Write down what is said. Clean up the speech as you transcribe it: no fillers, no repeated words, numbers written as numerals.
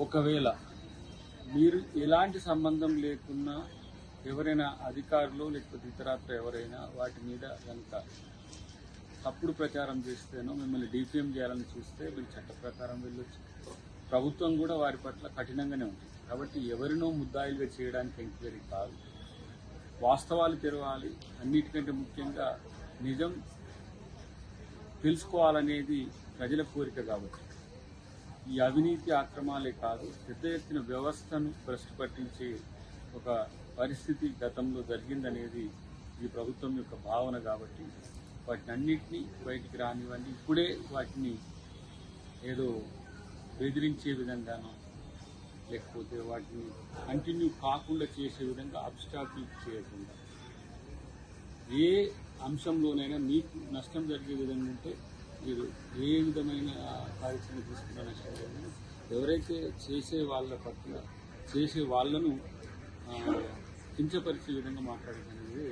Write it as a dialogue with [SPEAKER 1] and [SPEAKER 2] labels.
[SPEAKER 1] ఒకవేళ మీరు ఎలాంటి సంబంధం లేకున్నా ఎవరైనా అధికారులు లేకపోతే ఇతరత్ర ఎవరైనా వాటి మీద కనుక తప్పుడు ప్రచారం చేస్తేనో మిమ్మల్ని డిఫేమ్ చేయాలని చూస్తే మీరు చట్ట ప్రకారం వెళ్ళొచ్చు. ప్రభుత్వం కూడా వారి పట్ల కఠినంగానే ఉంటుంది. కాబట్టి ఎవరినో ముద్దాయిలుగా చేయడానికి ఎంక్వైరీ కాదు, వాస్తవాలు తెరవాలి. అన్నిటికంటే ముఖ్యంగా నిజం తెలుసుకోవాలనేది ప్రజల కోరిక. కాబట్టి ఈ అవినీతి అక్రమాలే కాదు, పెద్ద ఎత్తున వ్యవస్థను భ్రష్టు పట్టించే ఒక పరిస్థితి గతంలో జరిగిందనేది ఈ ప్రభుత్వం యొక్క భావన. కాబట్టి వాటిని అన్నింటినీ బయటికి రానివ్వండి. ఇప్పుడే వాటిని ఏదో బెదిరించే విధంగానో లేకపోతే వాటిని కంటిన్యూ కాకుండా చేసే విధంగా అబ్స్టాకిల్ చేయకుండా, ఏ అంశంలోనైనా మీకు నష్టం జరిగే విధంగా ఉంటే మీరు ఏ విధమైన కార్యక్రమం తీసుకున్న నష్టం లేదు. ఎవరైతే చేసే వాళ్ళ పట్ల చేసే వాళ్ళను కించపరిచే విధంగా మాట్లాడేది అనేది